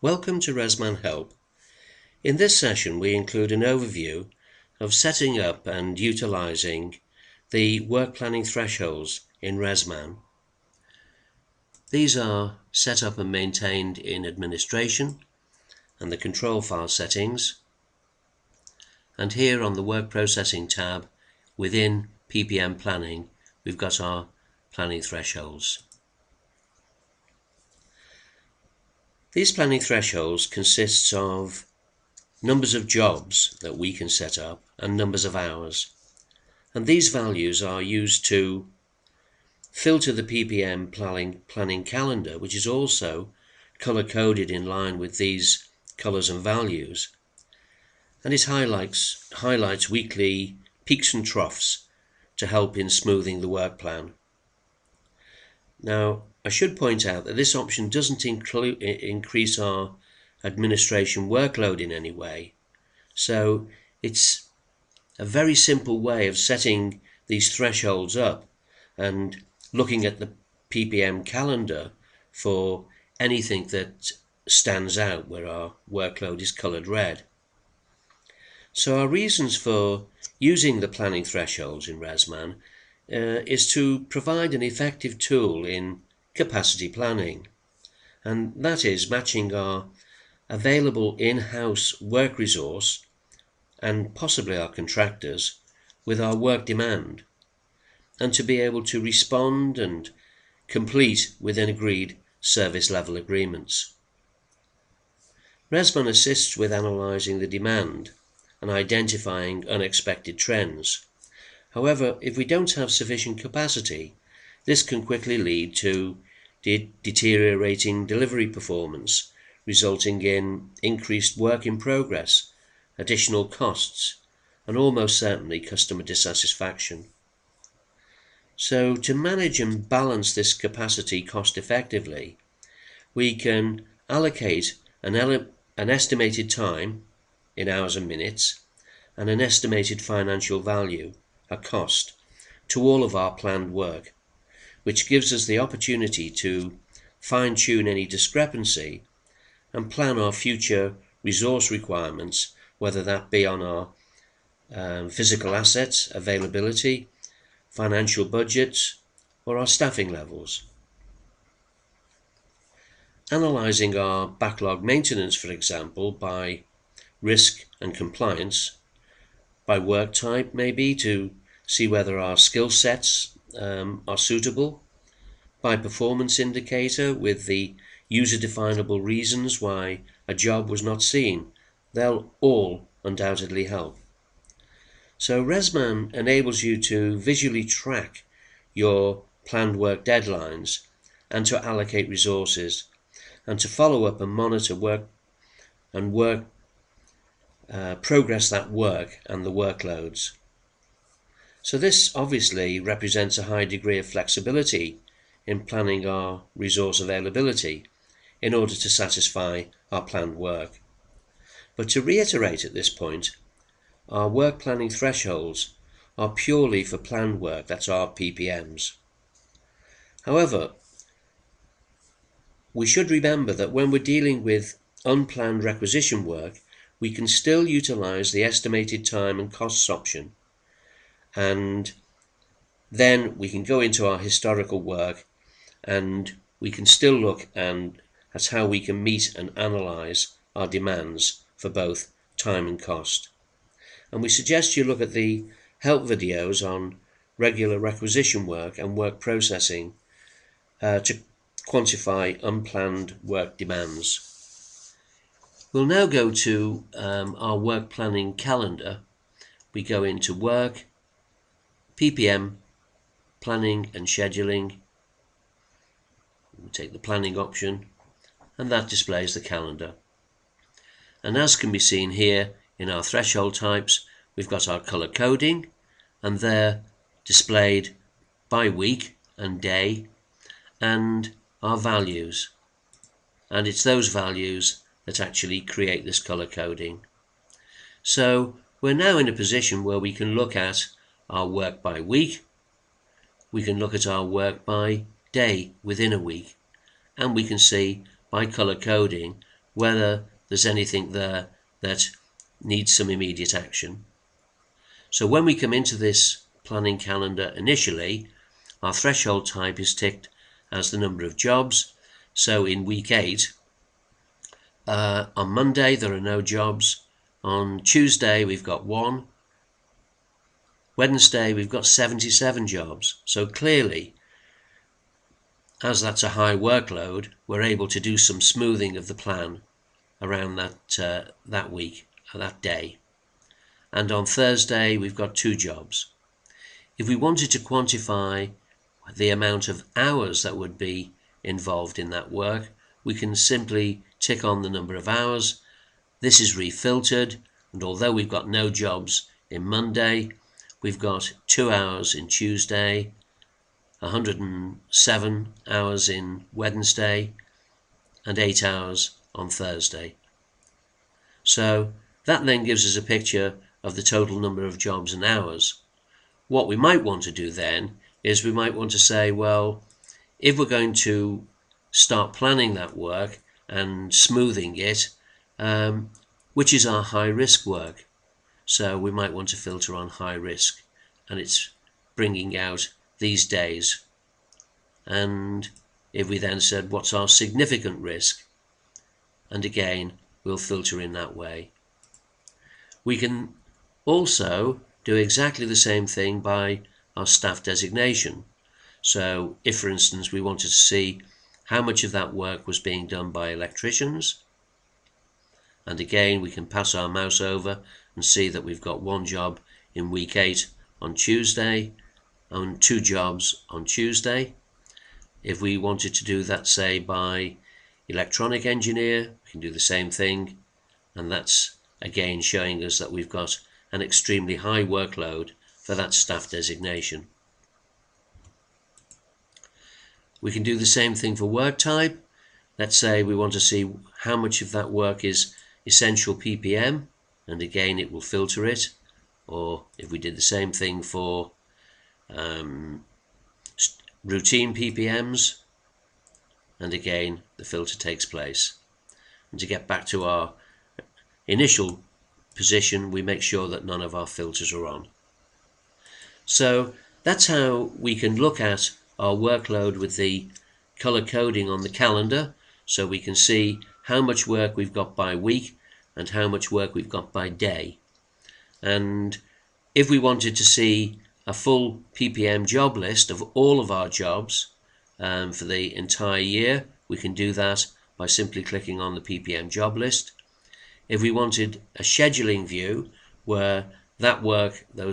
Welcome to RMM Help. In this session we include an overview of setting up and utilizing the work planning thresholds in RMM. These are set up and maintained in administration and the control file settings, and here on the work processing tab within PPM planning we've got our planning thresholds. These planning thresholds consists of numbers of jobs that we can set up and numbers of hours, and these values are used to filter the PPM planning calendar, which is also color coded in line with these colors and values, and it highlights weekly peaks and troughs to help in smoothing the work plan. Now, I should point out that this option doesn't increase our administration workload in any way, so it's a very simple way of setting these thresholds up and looking at the PPM calendar for anything that stands out where our workload is colored red. So our reasons for using the planning thresholds in RMM is to provide an effective tool in capacity planning, and that is matching our available in-house work resource and possibly our contractors with our work demand, and to be able to respond and complete within agreed service level agreements. RMM assists with analysing the demand and identifying unexpected trends. However, if we don't have sufficient capacity, this can quickly lead to deteriorating delivery performance, resulting in increased work in progress, additional costs, and almost certainly customer dissatisfaction. So to manage and balance this capacity cost effectively, we can allocate an estimated time in hours and minutes and an estimated financial value, a cost, to all of our planned work, which gives us the opportunity to fine-tune any discrepancy and plan our future resource requirements, whether that be on our physical assets, availability, financial budgets, or our staffing levels. Analysing our backlog maintenance, for example, by risk and compliance, by work type maybe, to see whether our skill sets are suitable, by performance indicator with the user-definable reasons why a job was not seen. They'll all undoubtedly help. So RMM enables you to visually track your planned work deadlines and to allocate resources and to follow up and monitor progress that work and the workloads. So this obviously represents a high degree of flexibility in planning our resource availability in order to satisfy our planned work. But to reiterate at this point, our work planning thresholds are purely for planned work, that's our PPMs. However, we should remember that when we're dealing with unplanned requisition work, we can still utilize the estimated time and costs option, and then we can go into our historical work and we can still look at how we can meet and analyze our demands for both time and cost. And we suggest you look at the help videos on regular requisition work and work processing to quantify unplanned work demands. We'll now go to our work planning calendar. We go into work, PPM, planning and scheduling. We take the planning option, and that displays the calendar. And as can be seen here in our threshold types, we've got our color coding, and they're displayed by week and day, and our values. And it's those values that actually create this color coding. So we're now in a position where we can look at our work by week, we can look at our work by day within a week, and we can see by color coding whether there's anything there that needs some immediate action. So when we come into this planning calendar initially, our threshold type is ticked as the number of jobs. So in week 8, on Monday there are no jobs. On Tuesday we've got 1. Wednesday we've got 77 jobs. So clearly, as that's a high workload, we're able to do some smoothing of the plan around that week, or that day. And on Thursday we've got 2 jobs. If we wanted to quantify the amount of hours that would be involved in that work, we can simply tick on the number of hours. This is refiltered, and although we've got no jobs in Monday, we've got 2 hours in Tuesday, 107 hours in Wednesday, and 8 hours on Thursday. So that then gives us a picture of the total number of jobs and hours. What we might want to do then is we might want to say, well, if we're going to start planning that work and smoothing it, which is our high risk work? So we might want to filter on high risk, and it's bringing out these days. And if we then said, what's our significant risk? And again, we'll filter in that way. We can also do exactly the same thing by our staff designation. So if, for instance, we wanted to see how much of that work was being done by electricians, and again we can pass our mouse over and see that we've got 1 job in week 8 on Tuesday and 2 jobs on Tuesday. If we wanted to do that, say, by electronic engineer, we can do the same thing, and that's again showing us that we've got an extremely high workload for that staff designation. We can do the same thing for work type. Let's say we want to see how much of that work is essential PPM, and again it will filter it. Or if we did the same thing for routine PPMs, and again the filter takes place. And to get back to our initial position, we make sure that none of our filters are on. So that's how we can look at our workload with the color coding on the calendar, so we can see how much work we've got by week and how much work we've got by day. And if we wanted to see a full PPM job list of all of our jobs for the entire year, we can do that by simply clicking on the PPM job list. If we wanted a scheduling view where that work, the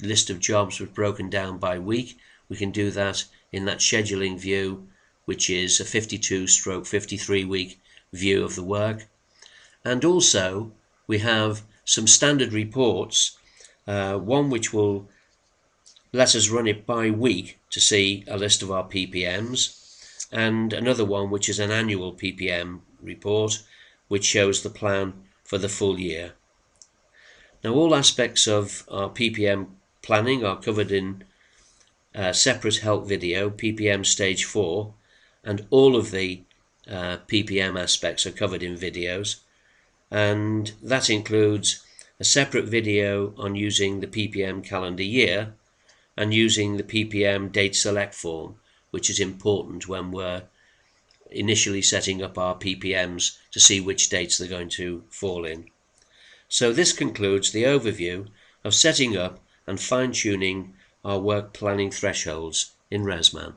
list of jobs was broken down by week, we can do that in that scheduling view, which is a 52/53 week view of the work. And also we have some standard reports, one which will let us run it by week to see a list of our PPMs, and another one which is an annual PPM report which shows the plan for the full year. Now all aspects of our PPM planning are covered in a separate help video, PPM Stage 4, and all of the PPM aspects are covered in videos, and that includes a separate video on using the PPM calendar year and using the PPM date select form, which is important when we're initially setting up our PPMs to see which dates they're going to fall in. So this concludes the overview of setting up and fine-tuning our work planning thresholds in RMM.